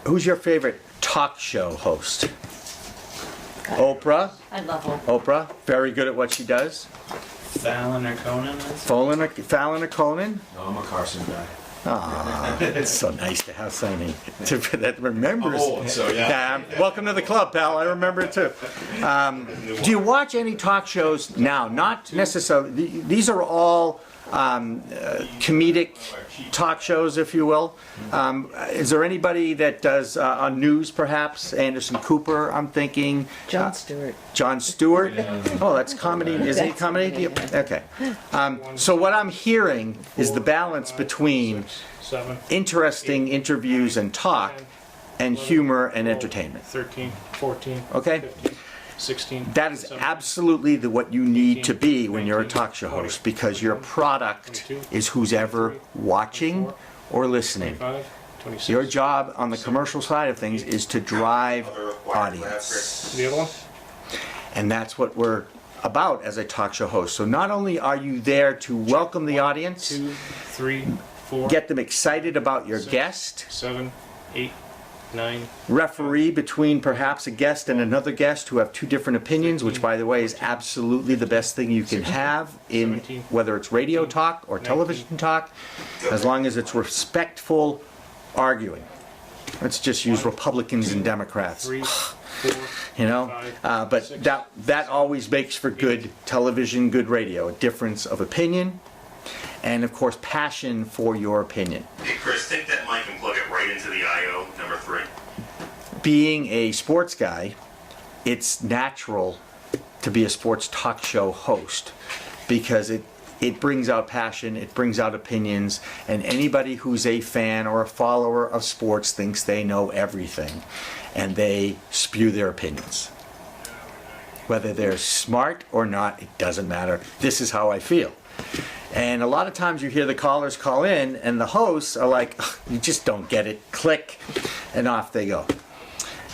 Who's your favorite talk show host? Oprah. I love Oprah. Oprah, very good at what she does. Fallon or Conan? Fallon or Conan? No, I'm a Carson guy. Ah, it's so nice to have somebody that remembers. I'm old, so yeah. Welcome to the club, pal. I remember it too. Do you watch any talk shows now? Not necessarily. These are all comedic talk shows, if you will. Is there anybody that does on news, perhaps? Anderson Cooper, I'm thinking. Jon Stewart. Jon Stewart? Oh, that's comedy. Is it comedy? Yep. Okay. So what I'm hearing is the balance between interesting interviews and talk and humor and entertainment. 13, 14, Okay? 15, 16. That is absolutely what you need to be when you're a talk show host, because your product is who's ever watching or listening. 25, 26. Your job on the commercial side of things is to drive audience. The other one? And that's what we're about as a talk show host. So not only are you there to welcome the audience, 2, 3, 4. get them excited about your 6, guest, 7, 8, 9. referee between perhaps a guest and another guest who have two different opinions, which by the way is absolutely the best thing you can have in whether it's radio talk or television talk, as long as it's respectful arguing. Let's just use Republicans and Democrats. 3, 4, You know, but that always makes for good television, good radio, a difference of opinion, and of course passion for your opinion. Hey Chris, take that mic and plug it right into the I/O, number 3. Being a sports guy, it's natural to be a sports talk show host because it brings out passion, it brings out opinions, and anybody who's a fan or a follower of sports thinks they know everything, and they spew their opinions. Whether they're smart or not, it doesn't matter. This is how I feel. And a lot of times you hear the callers call in and the hosts are like, you just don't get it, click, and off they go.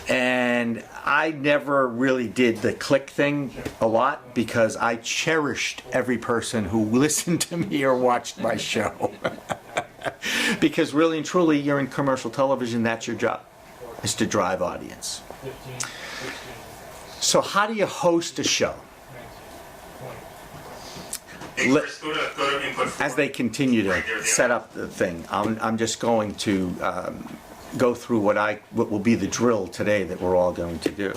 And I never really did the click thing a lot because I cherished every person who listened to me or watched my show. Because really and truly, you're in commercial television, that's your job, is to drive audience. So how do you host a show? Hey Chris, go to input 4. As they continue to set up the thing, I'm just going to go through what will be the drill today that we're all going to do.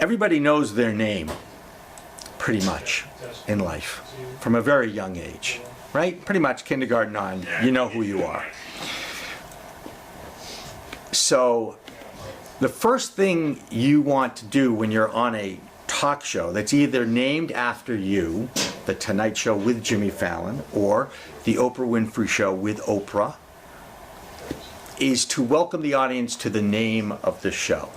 Everybody knows their name, pretty much, in life, from a very young age, right? Pretty much kindergarten on, you know who you are. So the first thing you want to do when you're on a talk show that's either named after you, The Tonight Show with Jimmy Fallon, or The Oprah Winfrey Show with Oprah, is to welcome the audience to the name of the show.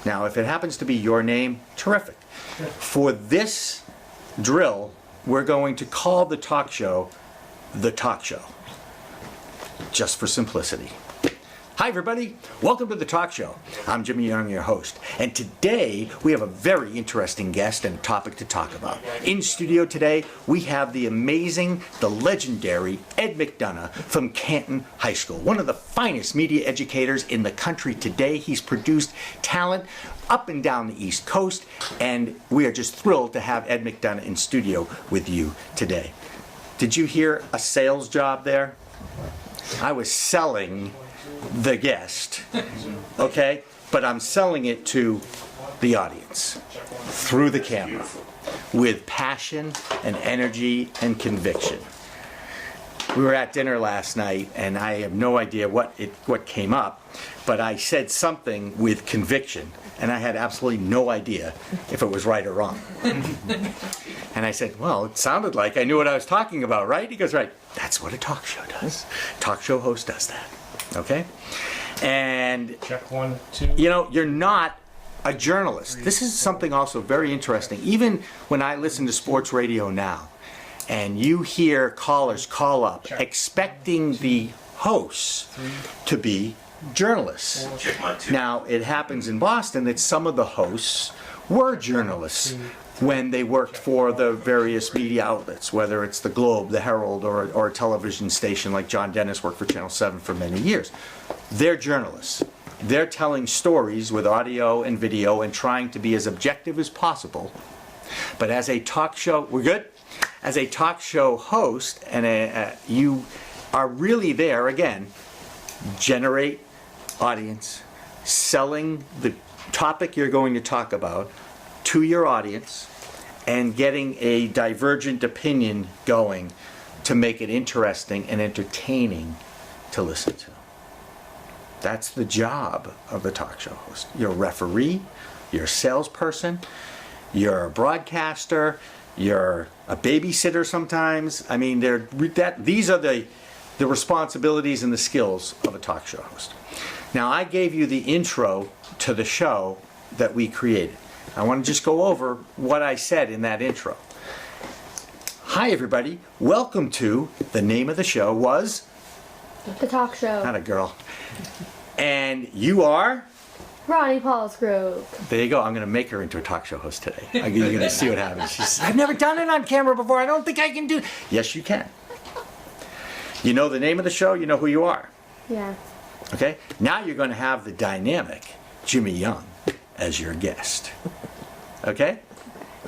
Now, if it happens to be your name, terrific. For this drill, we're going to call the talk show The Talk Show, just for simplicity. Hi everybody, welcome to The Talk Show. I'm Jimmy Young, your host, and today we have a very interesting guest and topic to talk about. In studio today, we have the amazing, the legendary Ed McDonough from Canton High School, one of the finest media educators in the country today. He's produced talent up and down the East Coast, and we are just thrilled to have Ed McDonough in studio with you today. Did you hear a sales job there? I was selling the guest, okay? But I'm selling it to the audience through the camera with passion and energy and conviction. We were at dinner last night and I have no idea what came up, but I said something with conviction and I had absolutely no idea if it was right or wrong. And I said, well, it sounded like I knew what I was talking about, right? He goes, right. That's what a talk show does. Talk show host does that. Okay? And Check 1, 2. you know, you're not a journalist. This is something also very interesting. Even when I listen to sports radio now, and you hear callers call up expecting the hosts to be journalists. Check my 2. Now, it happens in Boston that some of the hosts were journalists when they worked for the various media outlets, whether it's the Globe, the Herald, or a television station like John Dennis worked for Channel 7 for many years. They're journalists. They're telling stories with audio and video and trying to be as objective as possible. But as a talk show, we're good? As a talk show host, and you are really there, again, generate audience, selling the topic you're going to talk about to your audience, and getting a divergent opinion going to make it interesting and entertaining to listen to. That's the job of the talk show host. You're a referee, you're a salesperson, you're a broadcaster, you're a babysitter sometimes. I mean, these are the responsibilities and the skills of a talk show host. Now, I gave you the intro to the show that we created. I want to just go over what I said in that intro. Hi, everybody. Welcome to, the name of the show was? The talk show. Not a girl. And you are? Roni Polsgrove. There you go. I'm going to make her into a talk show host today. You're going to see what happens. She says, I've never done it on camera before. I don't think I can do it. Yes, you can. You know the name of the show. You know who you are. Yeah. Okay? Now you're going to have the dynamic Jimmy Young as your guest. Okay?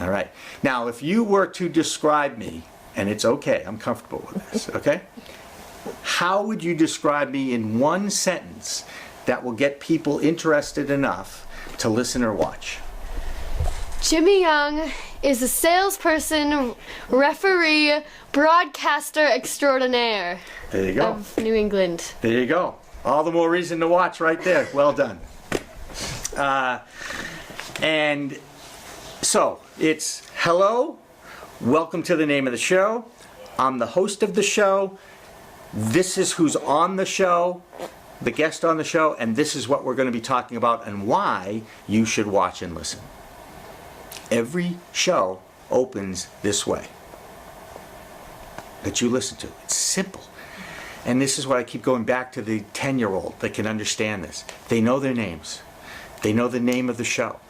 All right. Now, if you were to describe me, and it's okay, I'm comfortable with this, okay? How would you describe me in one sentence that will get people interested enough to listen or watch? Jimmy Young is a salesperson, referee, broadcaster extraordinaire There you go. of New England. There you go. All the more reason to watch right there. Well done. And so, it's hello, welcome to the name of the show. I'm the host of the show. This is who's on the show, the guest on the show, and this is what we're going to be talking about and why you should watch and listen. Every show opens this way that you listen to. It's simple. And this is what I keep going back to, the 10-year-old that can understand this. They know their names. They know the name of the show.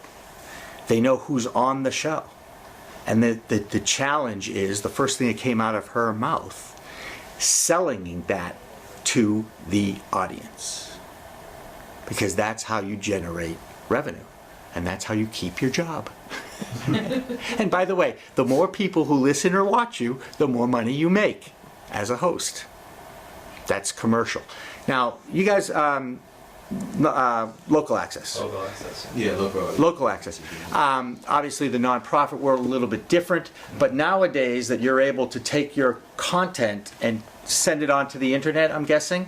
They know who's on the show. And the challenge is, the first thing that came out of her mouth, selling that to the audience. Because that's how you generate revenue. And that's how you keep your job. And by the way, the more people who listen or watch you, the more money you make as a host. That's commercial. Now, you guys, local access. Local access. Yeah, Local access. Obviously, the nonprofit world a little bit different, but nowadays that you're able to take your content and send it onto the internet, I'm guessing,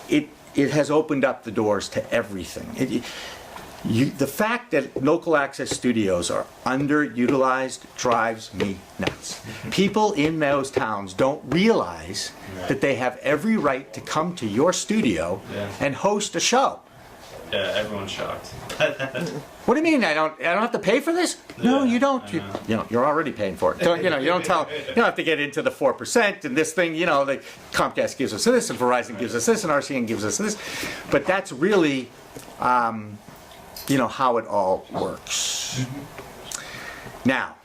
Yeah. it has opened up the doors to everything. The fact that local access studios are underutilized drives me nuts. People in those towns don't realize that they have every right to come to your studio and host a show. Yeah, everyone's shocked. What do you mean? I don't have to pay for this? No, Yeah, you don't. I You know. you're already paying for it. You don't have to get into the 4% and this thing. The Comcast gives us this, and Verizon gives us this, and RCN gives us this. But that's really, how it all works. Now,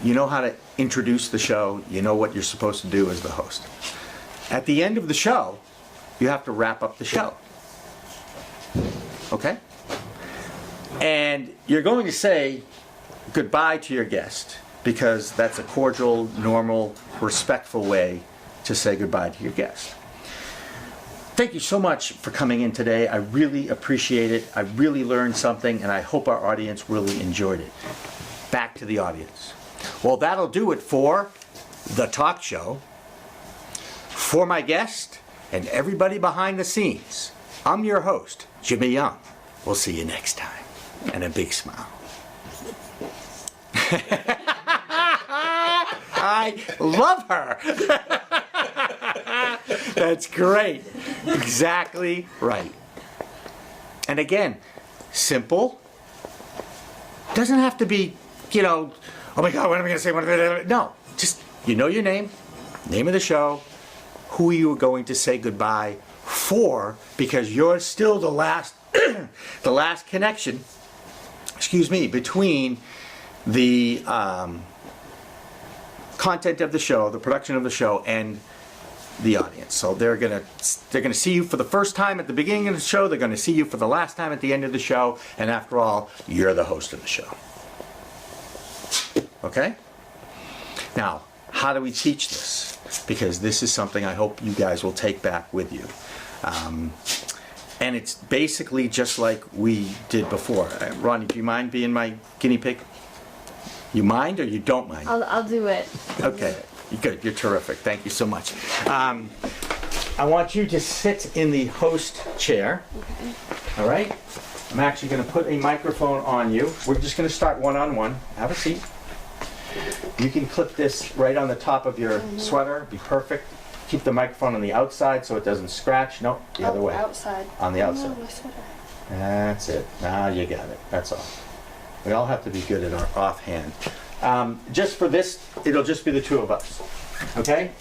you know how to introduce the show. You know what you're supposed to do as the host. At the end of the show, you have to wrap up the show. Okay? And you're going to say goodbye to your guest, because that's a cordial, normal, respectful way to say goodbye to your guest. Thank you so much for coming in today. I really appreciate it. I really learned something, and I hope our audience really enjoyed it. Back to the audience. Well, that'll do it for the talk show. For my guest and everybody behind the scenes, I'm your host, Jimmy Young. We'll see you next time. And a big smile. I love her. That's great. Exactly right. And again, simple. Doesn't have to be, oh my God, what am I going to say? No, just, your name, name of the show, who you are going to say goodbye for, because you're still the last, the last connection, between the content of the show, the production of the show, and the audience. So they're gonna see you for the first time at the beginning of the show. They're gonna see you for the last time at the end of the show. And after all, you're the host of the show. Okay? Now, how do we teach this? Because this is something I hope you guys will take back with you. And it's basically just like we did before. Ronnie, do you mind being my guinea pig? You mind or you don't mind? I'll do it. Okay, good. You're terrific. Thank you so much. I want you to sit in the host chair. Okay. All right? I'm actually going to put a microphone on you. We're just going to start one-on-one. Have a seat. You can clip this right on the top of your sweater. Be perfect. Keep the microphone on the outside so it doesn't scratch. No, the other way. Outside. On the outside. Oh, my sweater. That's it. Now you got it. That's all. We all have to be good at our offhand. Just for this, it'll just be the two of us. Okay?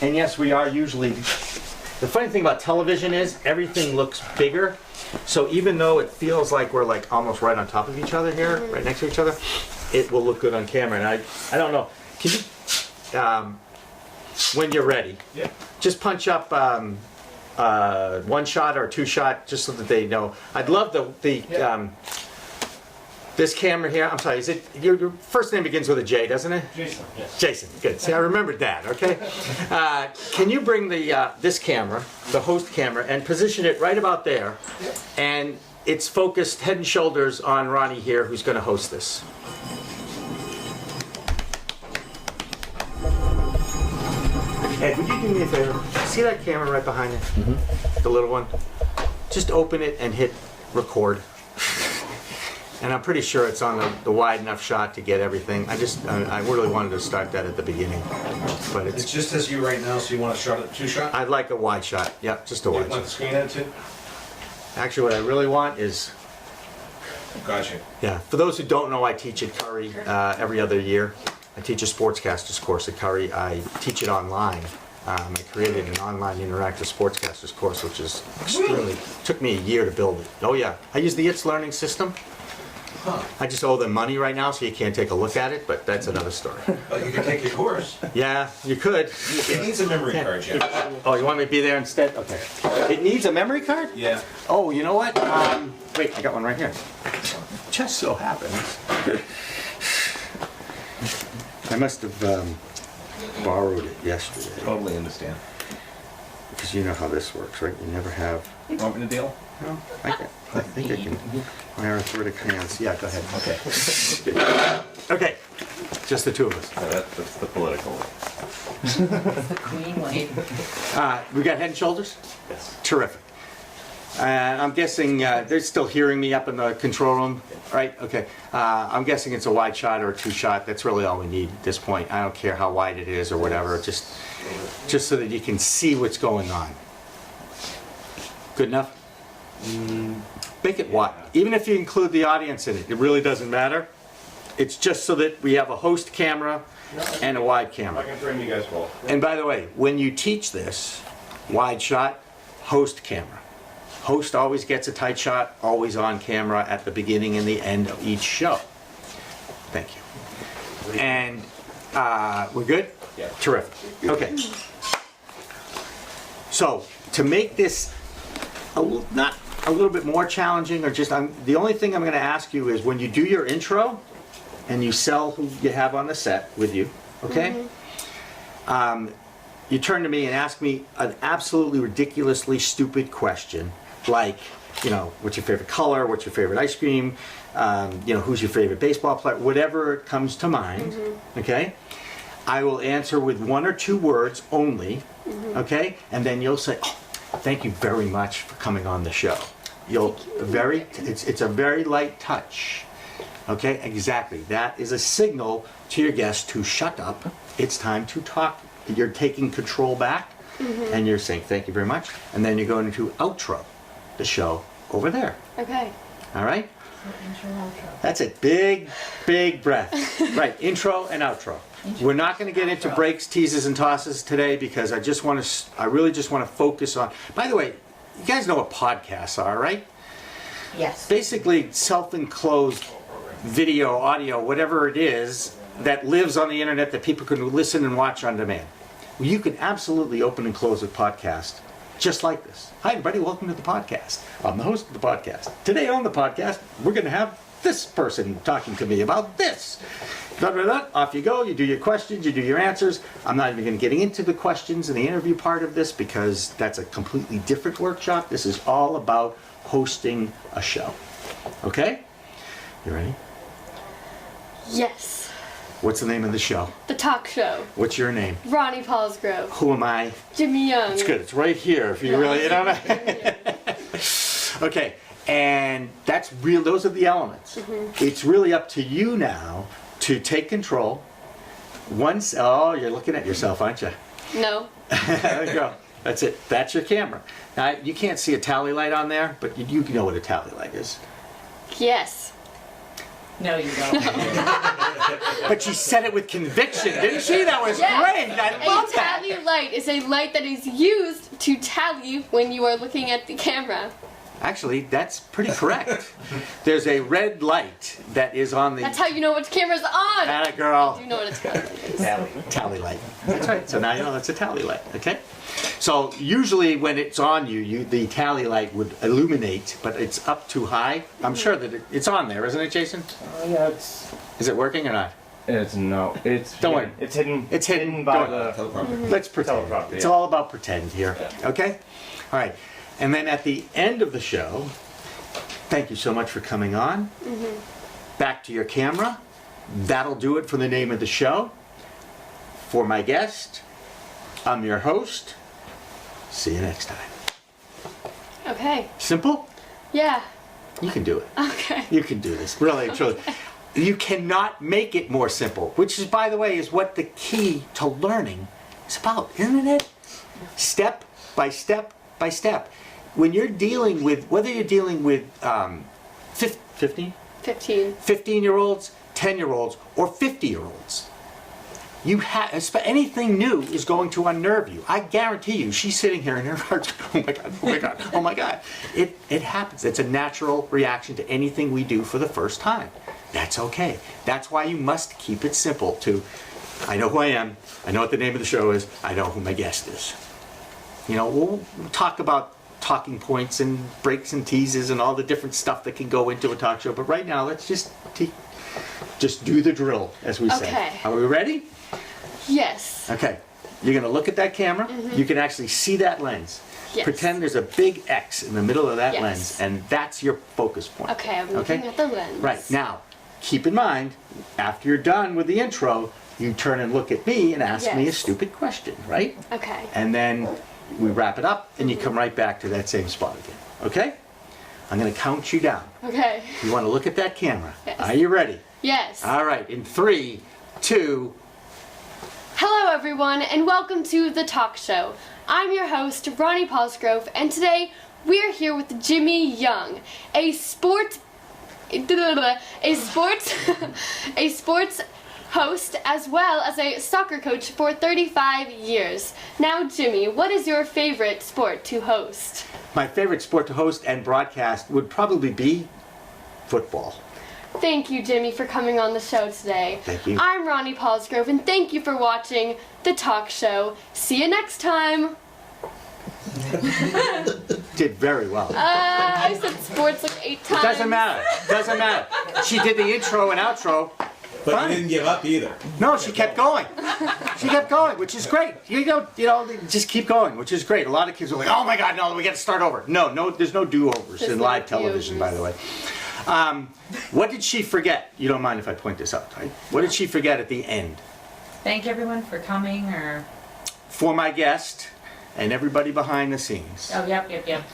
And yes, we are usually... The funny thing about television is everything looks bigger. So even though it feels like we're like almost right on top of each other here, right next to each other, it will look good on camera. And I don't know. Can you... when you're ready, just punch up one shot or two shot, just so that they know. I'd love this camera here. I'm sorry. Is it your first name begins with a J, doesn't it? Jason, yes. Jason. Good. See, I remembered that. Okay. Can you bring the this camera, the host camera, and position it right about there? And it's focused head and shoulders on Ronnie here, who's going to host this. Ed, would you do me a favor? See that camera right behind it? Mm-hmm. The little one? Just open it and hit record. And I'm pretty sure it's on the wide enough shot to get everything. I really wanted to start that at the beginning. But It just as you right now, so you want a shot at two shot? I'd like a wide shot. Yeah, just a You wide want the shot. screen at too? Actually, what I really want is, Gotcha. yeah, for those who don't know, I teach at Curry every other year. I teach a sportscasters course at Curry. I teach it online. I created an online interactive sportscasters course, which is extremely, took me a year to build it. Oh yeah, I use the It's Learning system. I just owe them money right now, so you can't take a look at it, but that's another story. But you can take your course. Yeah, you could. It needs a memory card, yeah. Oh, you want me to be there instead? Okay. It needs a memory card? Yeah. Oh, you know what? Wait, I got one right here. Just so happens. I must have borrowed it yesterday. Totally understand. Because you know how this works, right? You never have... Want me to deal? No, I think I can. My arthritic hands. Yeah, go ahead. Okay. Okay, just the two of us. That's the political way. Queen Lady. We got head and shoulders? Yes. Terrific. I'm guessing they're still hearing me up in the control room, right? Okay. I'm guessing it's a wide shot or a two shot. That's really all we need at this point. I don't care how wide it is or whatever. Just so that you can see what's going on. Good enough? Make it wide. Even if you include the audience in it, it really doesn't matter. It's just so that we have a host camera and a wide camera. I can frame you guys both. And by the way, when you teach this, wide shot, host camera. Host always gets a tight shot, always on camera at the beginning and the end of each show. Thank you. And we're good? Yeah. Terrific. Okay. So, to make this not a little bit more challenging, or just, the only thing I'm going to ask you is when you do your intro and you sell who you have on the set with you, okay? You turn to me and ask me an absolutely ridiculously stupid question, like, you know, what's your favorite color, what's your favorite ice cream, you know, who's your favorite baseball player, whatever comes to mind, okay? I will answer with one or two words only, okay? And then you'll say, oh, thank you very much for coming on the show. It's a very light touch. Okay, exactly. That is a signal to your guest to shut up. It's time to talk. You're taking control back and you're saying thank you very much. And then you're going into outro the show over there. Okay. All right? That's it. Big, big breath. Right, intro and outro. We're not going to get into breaks, teases, and tosses today because I really just want to focus on. By the way, you guys know what podcasts are, right? Yes. Basically, self-enclosed video, audio, whatever it is that lives on the internet that people can listen and watch on demand. Well, you can absolutely open and close a podcast just like this. Hi everybody, welcome to the podcast. I'm the host of the podcast. Today on the podcast, we're going to have this person talking to me about this. Da, da, da. Off you go, you do your questions, you do your answers. I'm not even going to get into the questions and the interview part of this because that's a completely different workshop. This is all about hosting a show. Okay? You ready? Yes. What's the name of the show? The talk show. What's your name? Ronnie Polsgrove. Who am I? Jimmy Young. It's good. It's right here if you really, you know. Okay, and that's real. Those are the elements. It's really up to you now to take control. Once, oh, you're looking at yourself, aren't you? No. There you go. That's it. That's your camera. Now, you can't see a tally light on there, but you know what a tally light is. Yes. No, you don't. But she said it with conviction, didn't she? That was Yes. great. I love A that. tally light is a light that is used to tally when you are looking at the camera. Actually, that's pretty correct. There's a red light that is on the... That's how you know which camera's on. Atta girl. You know what a tally light is. Tally light. That's right. So now you know that's a tally light. Okay. So usually when it's on you, the tally light would illuminate, but it's up too high. I'm sure that it's on there, isn't it, Jason? Yeah, it's Is it working or not? it's Don't worry. It's hidden. It's hidden. by Don't- the. Let's pretend. Teleprompter, It's yeah. all about pretend here. Okay. All right. And then at the end of the show, thank you so much for coming on. Back to your camera. That'll do it for the name of the show. For my guest, I'm your host. See you next time. Okay. Simple? Yeah. You can do it. Okay. You can do this. Really, truly. You cannot make it more simple, which is, by the way, is what the key to learning is about, isn't it? Step by step by step. When you're dealing with, whether you're dealing with 15? 15. 15-year-olds, 10-year-olds, or 50-year-olds, you have anything new is going to unnerve you. I guarantee you. She's sitting here and her heart's going, oh my god, oh my god, oh my god. It happens. It's a natural reaction to anything we do for the first time. That's okay. That's why you must keep it simple. To, I know who I am. I know what the name of the show is. I know who my guest is. You know, we'll talk about talking points and breaks and teases and all the different stuff that can go into a talk show. But right now, let's just do the drill, as we say. Okay. Are we ready? Yes. Okay. You're going to look at that camera. You can actually see that lens. Yes. Pretend there's a big X in the middle of that Yes. lens, and that's your focus point. Okay, I'm looking at the lens. Right. Now, keep in mind, after you're done with the intro, you turn and look at me and ask me a Yes. stupid question, right? Okay. And then we wrap it up, and you come right back to that same spot again. Okay? I'm going to count you down. Okay. You want to look at that camera. Yes. Are you ready? Yes. All right. In 3, 2. Hello, everyone, and welcome to The Talk Show. I'm your host, Ronnie Polsgrove, and today we're here with Jimmy Young, a sports host as well as a soccer coach for 35 years. Now, Jimmy, what is your favorite sport to host? My favorite sport to host and broadcast would probably be football. Thank you, Jimmy, for coming on the show today. Thank you. I'm Ronnie Polsgrove, and thank you for watching The Talk Show. See you next time. Did very well. I said sports like 8 times. Doesn't matter. Doesn't matter. She did the intro and outro. But Fine. you didn't give up either. No, she kept going. She kept going, which is great. You know, just keep going, which is great. A lot of kids are like, "Oh my God, no, we got to start over." No, there's no do-overs There's in no live television, by the way. What did she forget? You don't mind if I point this out, right? What did she forget at the end? Thank everyone for coming, or... For my guest and everybody behind the scenes. Oh, yep.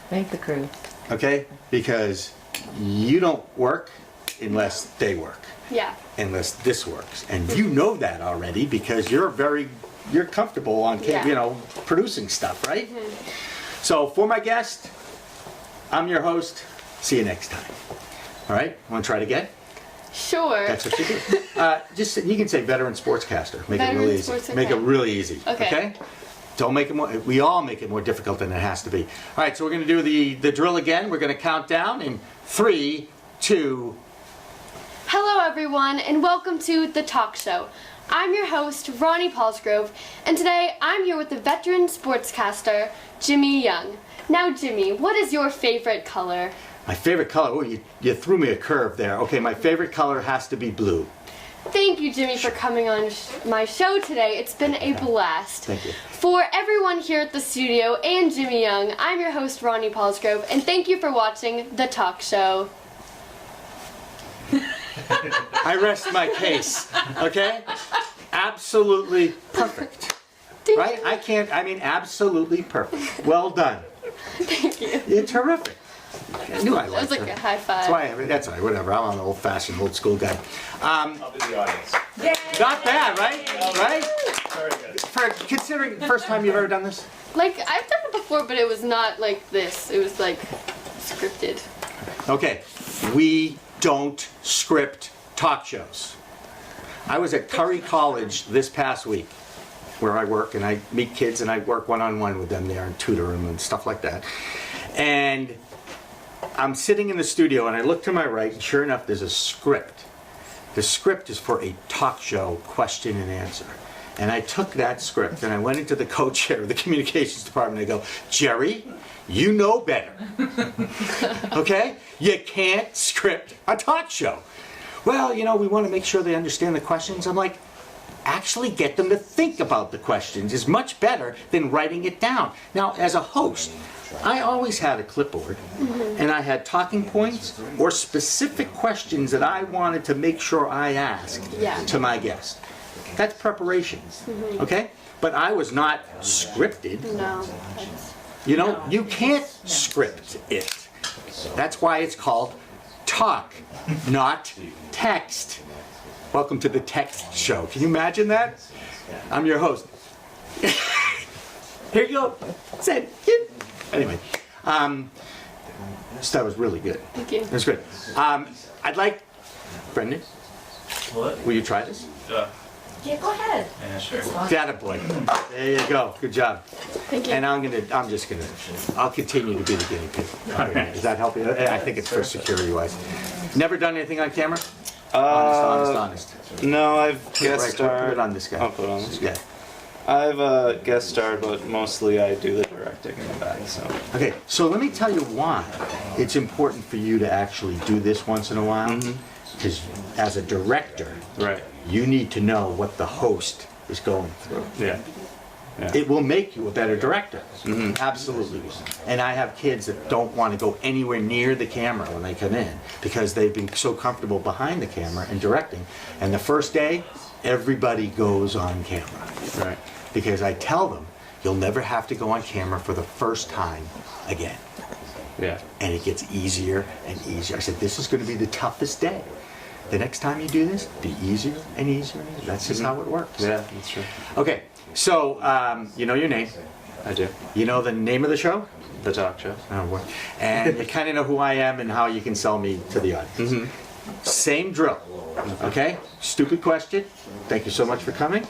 Thank the crew. Okay? Because you don't work unless they work. Yeah. Unless this works. And you know that already because you're comfortable on Yeah. producing stuff, right? So for my guest, I'm your host. See you next time. All right? Want to try it again? Sure. That's what you do. You can say veteran sportscaster. Make it Veteran really easy. sports, Make it okay. really easy. Okay. Don't make it more. We all make it more difficult than it has to be. All right. So we're going to do the drill again. We're going to count down in 3, 2. Hello everyone and welcome to The Talk Show. I'm your host, Roni Polsgrove, and today I'm here with the veteran sportscaster, Jimmy Young. Now Jimmy, what is your favorite color? My favorite color, oh, you threw me a curve there. Okay, my favorite color has to be blue. Thank you, Jimmy, for coming on my show today. It's been a blast. Thank you. For everyone here at the studio and Jimmy Young, I'm your host, Roni Polsgrove, and thank you for watching The Talk Show. I rest my case, okay? Absolutely perfect. Right? Absolutely perfect. Well done. Thank you. You're terrific. I knew I That liked was like her. a high That's five. why, that's all right, whatever. I'm an old-fashioned, old-school guy. I'll be the audience. Not bad, right? Right? Very good. For considering the first time you've ever done this? Like, I've done it before, but it was not like this. It was like scripted. Okay, we don't script talk shows. I was at Curry College this past week, where I work, and I meet kids and I work one-on-one with them there and tutor them and stuff like that. And I'm sitting in the studio and I look to my right, and sure enough, there's a script. The script is for a talk show question and answer. And I took that script and I went into the co-chair of the communications department and I go, Jerry, you know better. Okay? You can't script a talk show. Well, you know, we want to make sure they understand the questions. I'm like, actually get them to think about the questions is much better than writing it down. Now, as a host, I always had a clipboard and I had talking points or specific questions that I wanted to make sure I asked to my guest. That's preparation, okay? But I was not scripted. No. You know, you can't script it. That's why it's called talk, not text. Welcome to the text show. Can you imagine that? I'm your host. Here you go. Said. Anyway, so that was really good. Thank you. It was good. I'd like, Brendan, What? will you try this? Yeah, go ahead. Yeah, sure. Attaboy. There you go. Good job. Thank you. And I'll continue to be the guinea pig. Does that help you? I think it's for security wise. Never done anything on camera? Honest. No, I've Put it guest right- starred. Put it on this guy. I'll put it on this. Yeah. I've guest starred, but mostly I do the directing in the back. So Okay, so let me tell you why it's important for you to actually do this once in a while. Because as a director, right, you need to know what the host is going through. yeah. It will make you a better director. Absolutely will. And I have kids that don't want to go anywhere near the camera when they come in because they've been so comfortable behind the camera and directing. And the first day, everybody goes on camera. Right. Because I tell them, you'll never have to go on camera for the first time again. Yeah. And it gets easier and easier. I said, this is going to be the toughest day. The next time you do this, be easier and easier and easier. That's just how it works. Yeah, that's true. Okay, so you know your name. I do. You know the name of the show? The talk show. Oh, boy. And you kind of know who I am and how you can sell me to the audience. Same drill. Okay? Stupid question. Thank you so much for coming.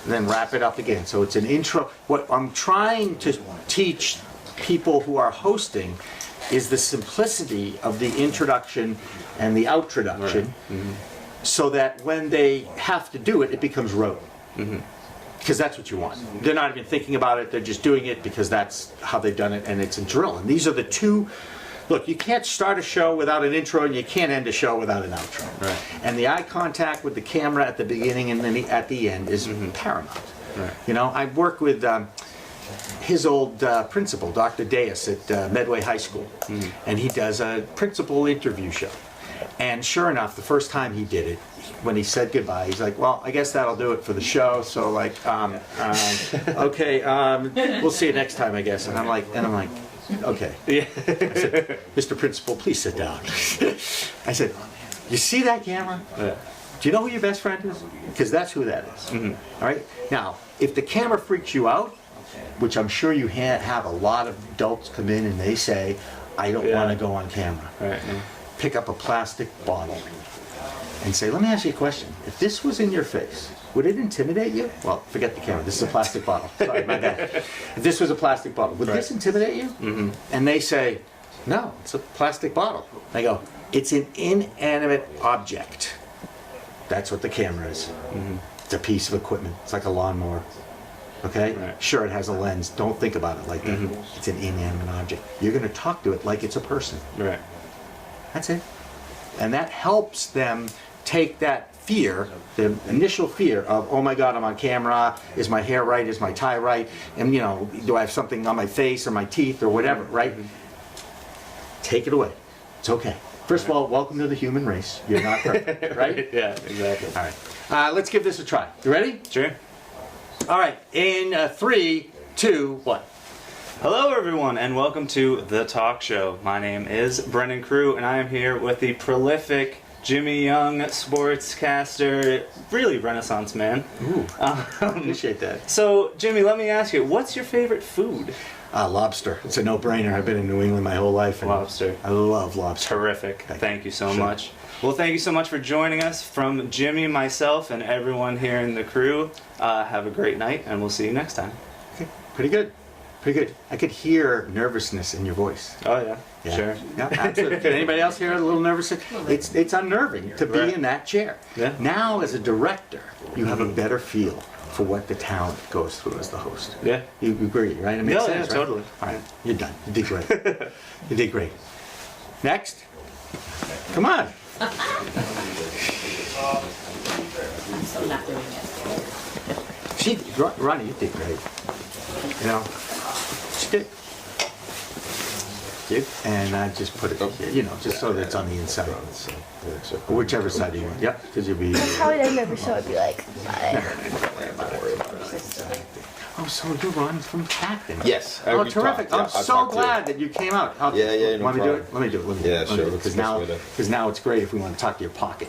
Then wrap it up again. So it's an intro. What I'm trying to teach people who are hosting is the simplicity of the introduction and the outroduction so that when they have to do it, it becomes rote. Because that's what you want. They're not even thinking about it, they're just doing it because that's how they've done it and it's a drill. And these are the two, look, you can't start a show without an intro and you can't end a show without an outro. Right. And the eye contact with the camera at the beginning and then at the end is paramount. Right. You know, I work with his old principal, Dr. Deus at Medway High School, and he does a principal interview show. And sure enough, the first time he did it, when he said goodbye, he's like, "Well, I guess that'll do it for the show." So like, okay, we'll see you next time, I guess. And I'm like, okay. Yeah. I said, Mr. Principal, please sit down. I said, you see that camera? Yeah. Do you know who your best friend is? Because that's who that is. All right. Now, if the camera freaks you out, which I'm sure you have a lot of adults come in and they say, "I don't want to go on camera." Right. Pick up a plastic bottle and say, "Let me ask you a question. If this was in your face, would it intimidate you?" Well, forget the camera. This is a plastic bottle. Sorry, my bad. If this was a plastic bottle, would this intimidate you? And they say, "No, it's a plastic bottle." I go, It's an inanimate object. That's what the camera is. It's a piece of equipment. It's like a lawnmower. Okay? Right. Sure, it has a lens. Don't think about it like that. It's an inanimate object. You're going to talk to it like it's a person. Right. That's it. And that helps them take that fear, the initial fear of, oh my God, I'm on camera. Is my hair right? Is my tie right? And, you know, do I have something on my face or my teeth or whatever, right? Take it away. It's okay. First of all, welcome to the human race. You're not perfect, right? Yeah, exactly. All right. Let's give this a try. You ready? Sure. All right. In 3, 2, 1. Hello, everyone, and welcome to The Talk Show. My name is Brendan Crew, and I am here with the prolific Jimmy Young, sportscaster, really Renaissance man. Ooh, appreciate that. So, Jimmy, let me ask you, what's your favorite food? Lobster. It's a no-brainer. I've been in New England my whole life. And Lobster. I love lobster. Terrific. Thank you so Sure. much. Well, thank you so much for joining us. From Jimmy, myself, and everyone here in the crew, have a great night, and we'll see you next time. Okay. Pretty good. Pretty good. I could hear nervousness in your voice. Oh, yeah. Yeah. Sure. Yeah, absolutely. Did anybody else hear a little nervous? It's unnerving to be Right. in that chair. Yeah. Now, as a director, you have a better feel for what the talent goes through as the host. Yeah. You agree, right? It makes Yeah, sense, yeah, right? totally. All right, you're done. You did great. You did great. Next. Come on. I'm still not doing it. Ronnie, you did great. You know, she did. And I just put it here, you know, just so that it's on the inside. Or whichever side you want. Yep, because you'll be. Probably the never show would be like, Oh, so you're Ron from Canton. Yes. Oh, we terrific. talked, yeah, I'm I'll so talk to you. glad that you came out. Yeah, no Want me to do problem. it? Let me do it. Let me do Yeah, it. sure. Because Let's now, do it. because now it's great if we want to talk to your pocket.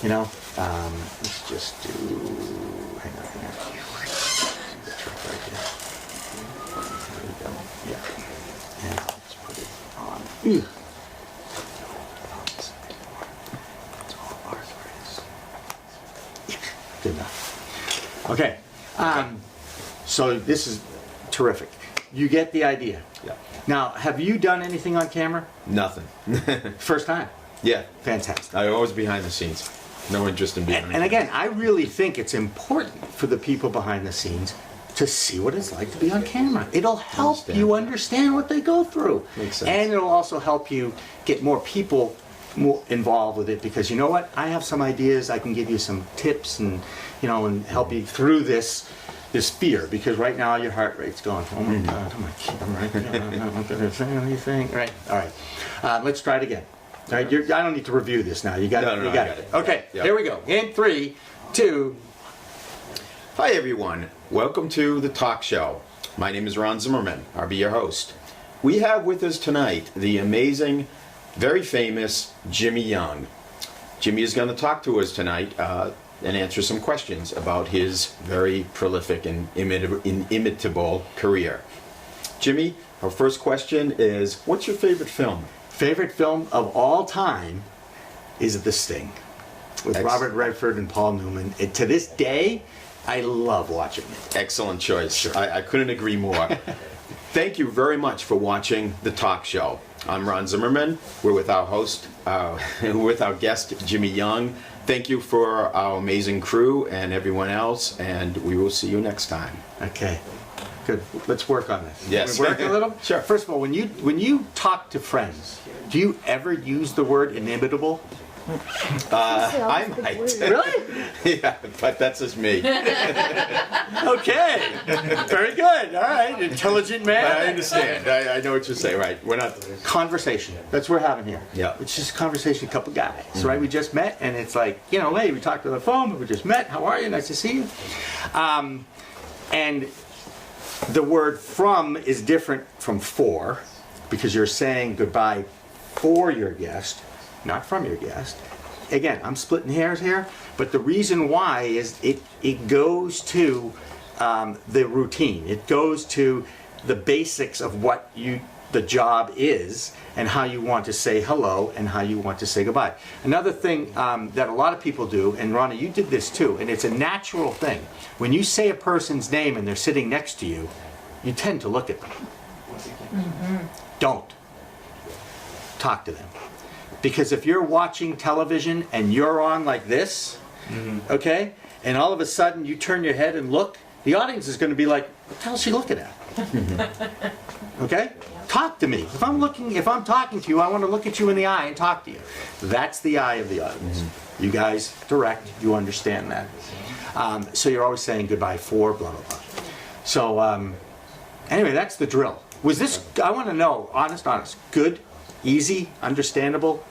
You know? Let's just do. Hang on. The trick right there. There we go. Yeah. And let's put it on. Ew. It's all arthritis. Yeah, good enough. Okay. So this is terrific. You get the idea. Yeah. Now, have you done anything on camera? Nothing. First time. Yeah. Fantastic. I always behind the scenes. No interest in being. And again, I really think it's important for the people behind the scenes to see what it's like to be on camera. It'll help you understand what they go through. Makes sense. And it'll also help you get more people more involved with it, because you know what? I have some ideas. I can give you some tips and, you know, and help you through this fear, because right now your heart rate's going, oh my God, I'm right there, I'm not gonna say anything. Right, all right. Let's try it again. All right, I don't need to review this now. You got No, it. no, You I got got it. it. Okay, Yeah. here we go. In 3, 2. Hi everyone. Welcome to the talk show. My name is Ron Zimmerman. I'll be your host. We have with us tonight the amazing, very famous Jimmy Young. Jimmy is going to talk to us tonight and answer some questions about his very prolific and inimitable career. Jimmy, our first question is, what's your favorite film? Favorite film of all time is The Sting, with Robert Redford and Paul Newman. To this day, I love watching it. Excellent choice. I couldn't agree more. Thank you very much for watching the talk show. I'm Ron Zimmerman. We're with our host, with our guest, Jimmy Young. Thank you for our amazing crew and everyone else, and we will see you next time. Okay, good. Let's work on this. Yes. Can we work a little? Sure. First of all, when you talk to friends, do you ever use the word inimitable? I might. Really? Yeah, but that's just me. Okay. Very good. All right. Intelligent man. I understand. I know what you're saying. Right. We're not. Conversation. That's what we're having here. Yeah. It's just a conversation, a couple guys, right? We just met, and it's like, you know, hey, we talked on the phone, but we just met. How are you? Nice to see you. And the word from is different from for, because you're saying goodbye for your guest, not from your guest. Again, I'm splitting hairs here, but the reason why is it goes to the routine. It goes to the basics of what the job is, and how you want to say hello and how you want to say goodbye. Another thing that a lot of people do, and Roni, you did this too, and it's a natural thing. When you say a person's name and they're sitting next to you, you tend to look at them. Don't. Talk to them. Because if you're watching television and you're on like this, okay, and all of a sudden you turn your head and look, the audience is going to be like, what the hell is she looking at? Okay? Talk to me. If I'm talking to you, I want to look at you in the eye and talk to you. That's the eye of the audience. You guys direct, you understand that. So you're always saying goodbye for blah, blah, blah. So anyway, that's the drill. Was this, I want to know, honest, good, easy, understandable?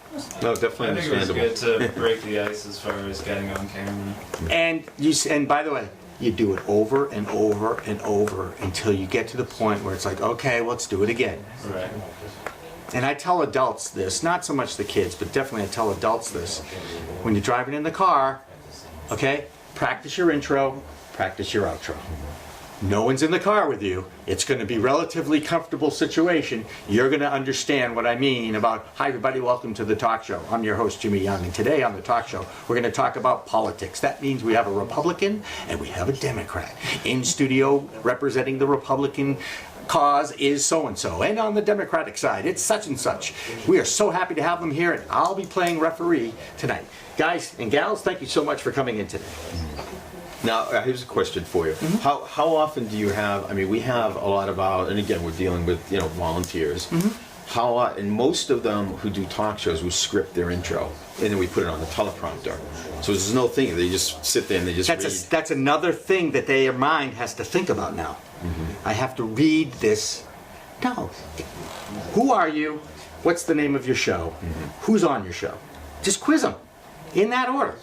No, definitely I think it was understandable. good to break the ice as far as getting on camera. And by the way, you do it over and over and over until you get to the point where it's like, okay, let's do it again. Right. And I tell adults this, not so much the kids, but definitely I tell adults this. When you're driving in the car, okay, practice your intro, practice your outro. No one's in the car with you. It's going to be a relatively comfortable situation. You're going to understand what I mean about, hi everybody, welcome to the talk show. I'm your host, Jimmy Young, and today on the talk show, we're going to talk about politics. That means we have a Republican and we have a Democrat. In studio, representing the Republican cause is so-and-so. And on the Democratic side, it's such and such. We are so happy to have them here, and I'll be playing referee tonight. Guys and gals, thank you so much for coming in today. Now, here's a question for you. How often do you have, I mean, we have a lot of our, and again, we're dealing with, volunteers. And most of them who do talk shows will script their intro, and then we put it on the teleprompter. So there's no thing, they just sit there and they just read. That's another thing that their mind has to think about now. I have to read this. No. Who are you? What's the name of your show? Who's on your show? Just quiz them in that order.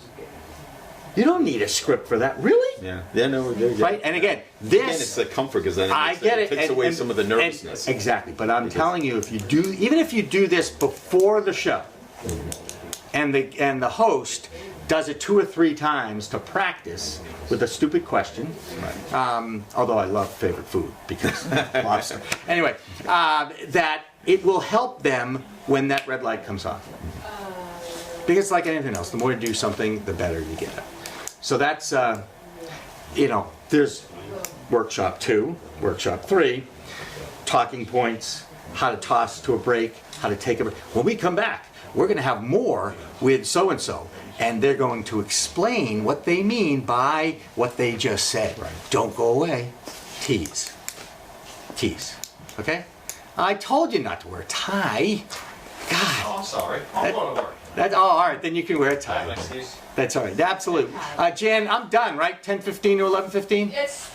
You don't need a script for that, really? Yeah. Yeah, no, right? And again, it's the comfort because then it takes away some of the nervousness. Exactly. But I'm telling you, even if you do this before the show, and the host does it 2 or 3 times to practice with a stupid question. Right. Although I love favorite food because lobster. Anyway, that it will help them when that red light comes on. Because like anything else, the more you do something, the better you get it. So that's, there's workshop 2, workshop 3, talking points, how to toss to a break, how to take a break. When we come back, we're going to have more with so-and-so, and they're going to explain what they mean by what they just said. Right. Don't go away. Tease. Okay? I told you not to wear a tie. God. Oh, I'm sorry. I'm going to work. All right, then you can wear a tie. Excuse? That's all right, absolutely. Jan, I'm done, right? 10:15 to 11:15? It's,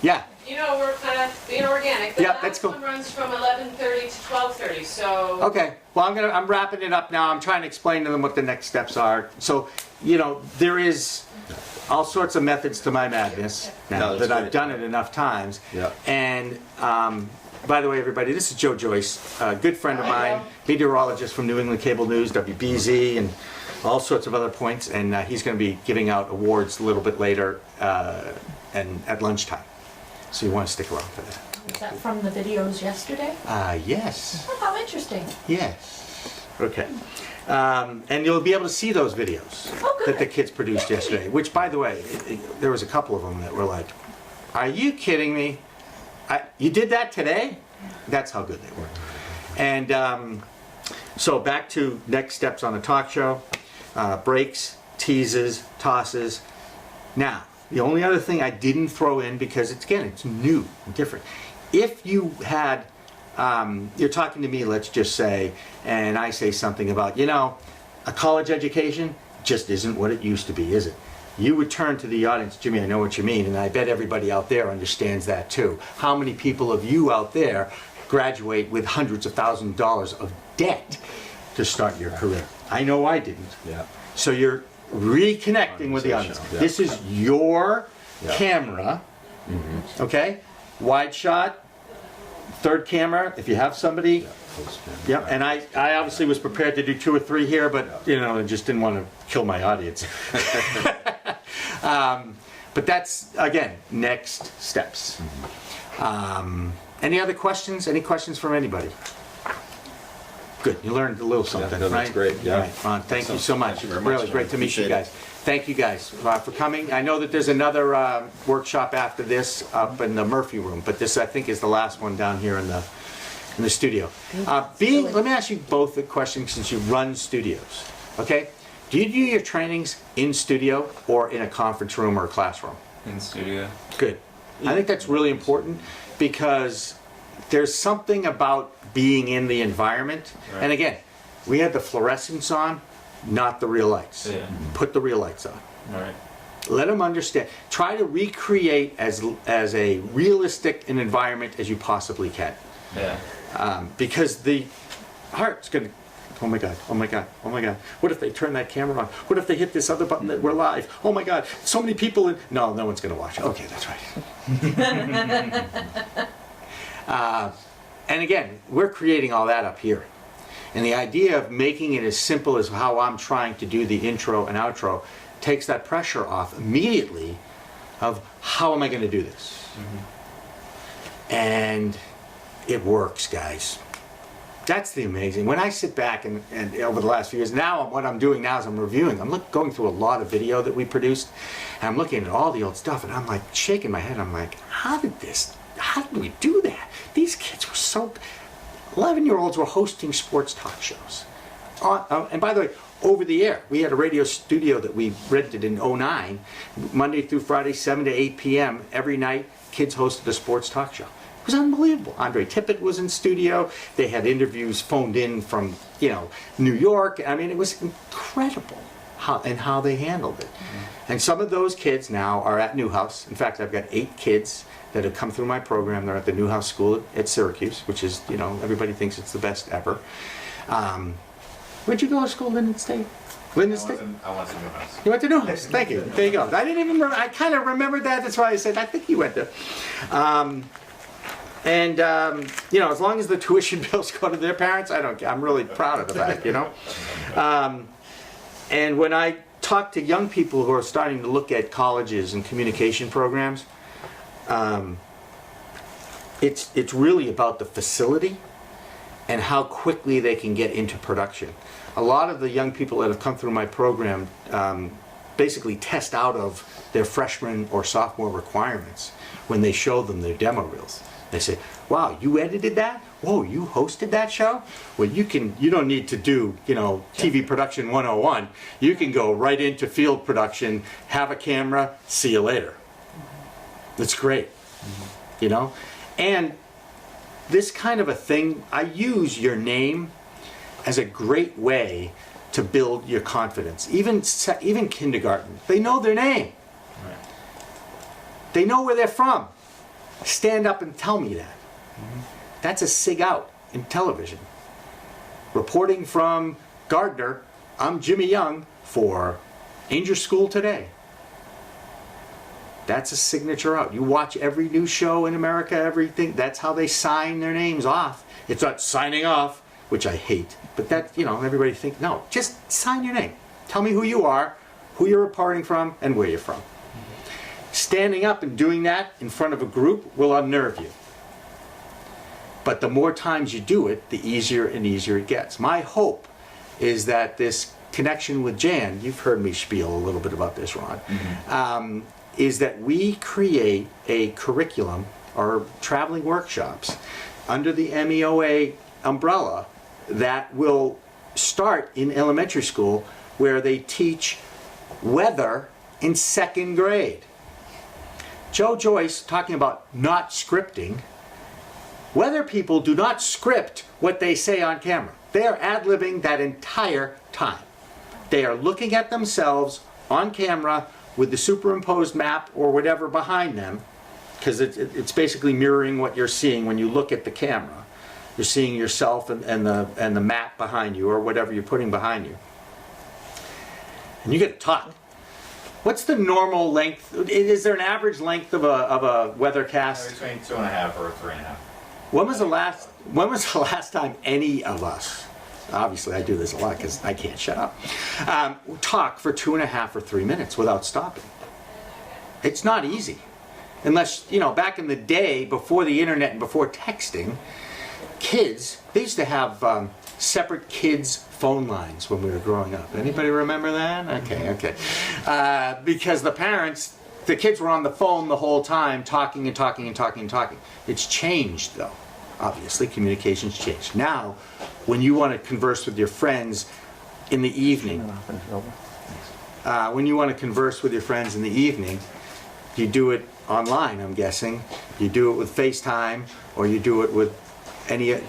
Yeah. we're kind of being organic. The Yeah, that's cool. last one runs from 11:30 to 12:30, so. Okay, well, I'm wrapping it up now. I'm trying to explain to them what the next steps are. So, there is all sorts of methods to my madness now No, that's that I've great. done it enough times. Yeah. And by the way, everybody, this is Joe Joyce, a good friend of mine, meteorologist from New England Cable News, WBZ, and all sorts of other points. And he's going to be giving out awards a little bit later and at lunchtime. So you want to stick around for that. Was that from the videos yesterday? Yes. Oh, how interesting. Yes. Okay. And you'll be able to see those videos that the kids produced yesterday, which, by the way, there was a couple of them that were like, are you kidding me? You did that today? That's how good they were. And so back to next steps on a talk show. Breaks, teases, tosses. Now, the only other thing I didn't throw in, because it's new and different. If you had, you're talking to me, let's just say, and I say something about, a college education just isn't what it used to be, is it? You would turn to the audience, Jimmy, I know what you mean, and I bet everybody out there understands that too. How many people of you out there graduate with hundreds of thousands of dollars of debt to start your career? I know I didn't. Yeah. So you're reconnecting with the audience. Yeah. This is your camera, okay? Wide shot, third camera, if you have somebody. Yeah, and I obviously was prepared to do 2 or 3 here, but I just didn't want to kill my audience. But that's, again, next steps. Any other questions? Any questions from anybody? Good, you learned a little something, no, that's right? great, yeah. All right, Ron, thank you so much. Thank you very much, Really John. great to meet you Appreciate guys. Thank you guys for coming. I know that there's another workshop after this up in the Murphy room, but this I think is the last one down here in In the studio. Let me ask you both a question since you run studios. Okay? Do you do your trainings in studio or in a conference room or a classroom? In studio. Good. I think that's really important because there's something about being in the environment. Right. And again, we had the fluorescence on, not the real lights. Yeah. Put the real lights on. All right. Let them understand. Try to recreate as a realistic an environment as you possibly can. Yeah. Because the heart's going to, oh my God, oh my God, oh my God. What if they turn that camera on? What if they hit this other button that we're live? Oh my God, so many people in. No, no one's going to watch. Okay, that's right. And again, we're creating all that up here. And the idea of making it as simple as how I'm trying to do the intro and outro takes that pressure off immediately of how am I going to do this? And it works, guys. That's the amazing. When I sit back and over the last few years, now what I'm doing now is I'm reviewing. I'm going through a lot of video that we produced, and I'm looking at all the old stuff, and I'm like shaking my head. I'm like, how did we do that? These kids were so, 11-year-olds were hosting sports talk shows. And by the way, over the air, we had a radio studio that we rented in '09, Monday through Friday, 7 to 8 p.m. every night. Kids hosted a sports talk show. It was unbelievable. Andre Tippett was in studio. They had interviews phoned in from, New York. I mean, it was incredible how they handled it. And some of those kids now are at Newhouse. In fact, I've got 8 kids that have come through my program. They're at the Newhouse School at Syracuse, which is, everybody thinks it's the best ever. Where'd you go to school, Linden State? Linden State? I went to Newhouse. You went to Newhouse. Thank you. There you go. I didn't even remember. I kind of remembered that. That's why I said, I think you went there. As long as the tuition bills go to their parents, I don't care. I'm really proud of the fact, And when I talk to young people who are starting to look at colleges and communication programs, it's really about the facility and how quickly they can get into production. A lot of the young people that have come through my program basically test out of their freshman or sophomore requirements when they show them their demo reels. They say, wow, you edited that? Whoa, you hosted that show? Well, you don't need to do, TV production 101. You can go right into field production, have a camera, see you later. That's great, And this kind of a thing, I use your name as a great way to build your confidence. Even kindergarten, they know their name. Right. They know where they're from. Stand up and tell me that. That's a sig out in television. Reporting from Gardner, I'm Jimmy Young for Angel School Today. That's a signature out. You watch every news show in America, everything, that's how they sign their names off. It's not signing off, which I hate, but that, everybody thinks, no, just sign your name. Tell me who you are, who you're reporting from, and where you're from. Standing up and doing that in front of a group will unnerve you. But the more times you do it, the easier and easier it gets. My hope is that this connection with Jan, you've heard me spiel a little bit about this, Ron, is that we create a curriculum or traveling workshops under the MEOA umbrella that will start in elementary school where they teach weather in 2nd grade. Joe Joyce talking about not scripting. Weather people do not script what they say on camera. They are ad-libbing that entire time. They are looking at themselves on camera with the superimposed map or whatever behind them, because it's basically mirroring what you're seeing when you look at the camera. You're seeing yourself and the map behind you or whatever you're putting behind you. And you get to talk. What's the normal length? Is there an average length of a weathercast? Between 2.5 or 3.5. When was the last time any of us, obviously I do this a lot because I can't shut up, talk for 2.5 or 3 minutes without stopping? It's not easy. Unless, back in the day, before the internet and before texting, kids, they used to have separate kids' phone lines when we were growing up. Anybody remember that? Okay. Because the kids were on the phone the whole time, talking and talking and talking and talking. It's changed, though. obviously communications changed. Now, when you want to converse with your friends in the evening, you do it online, I'm guessing. You do it with FaceTime, or you do it with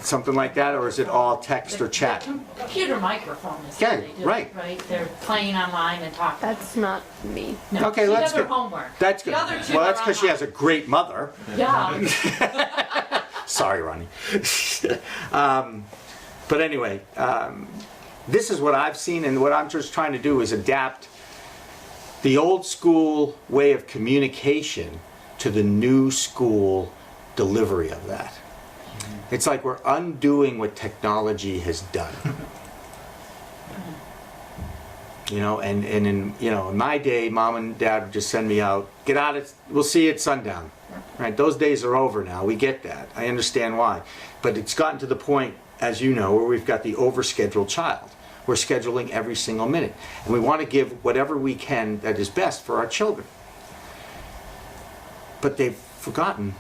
something like that, or is it all text or chat? Computer microphone is Yeah, what they do, right. They're playing online and talking. That's not me. No, Okay, she that's does her good. homework. That's good. The other two Well, are that's because she online. has a great mother. Yeah. Sorry, Ronnie. But anyway, this is what I've seen, and what I'm just trying to do is adapt the old school way of communication to the new school delivery of that. It's like we're undoing what technology has done. You know, and in my day, mom and dad would just send me out, get out, we'll see you at sundown. Right? Those days are over now. We get that. I understand why. But it's gotten to the point, as you know, where we've got the overscheduled child. We're scheduling every single minute. And we want to give whatever we can that is best for our children. But they've forgotten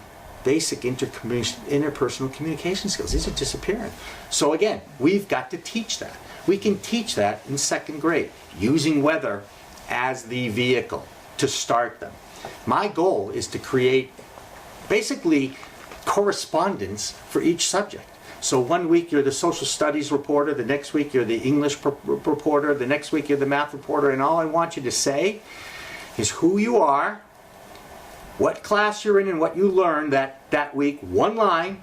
basic interpersonal communication skills. These are disappearing. So again, we've got to teach that. We can teach that in second grade, using weather as the vehicle to start them. My goal is to create basically correspondence for each subject. So one week you're the social studies reporter, the next week you're the English reporter, the next week you're the math reporter, and all I want you to say is who you are, what class you're in, and what you learned that week, one line,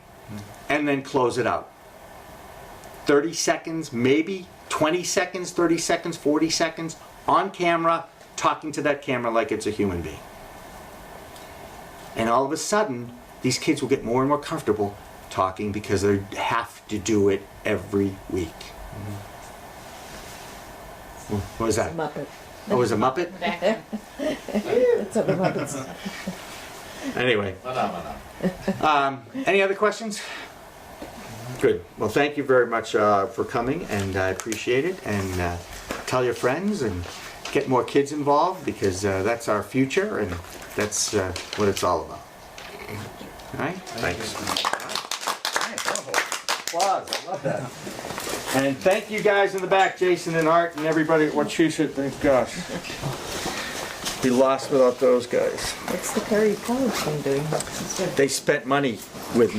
and then close it out. 30 seconds, maybe 20 seconds, 30 seconds, 40 seconds, on camera, talking to that camera like it's a human being. And all of a sudden, these kids will get more and more comfortable talking because they have to do it every week. What was that? Muppet. Oh, it was a Muppet? That's what the Muppets. Anyway, Phenomena. any other questions? Good. Well, thank you very much for coming, and I appreciate it. And tell your friends and get more kids involved, because that's our future, and that's what it's all about. All right? Thanks. Applause. I love that. And thank you guys in the back, Jason and Art and everybody at Wachusett. Thank gosh. Be lost without those guys. What's the Curry College team doing? They spent money with me.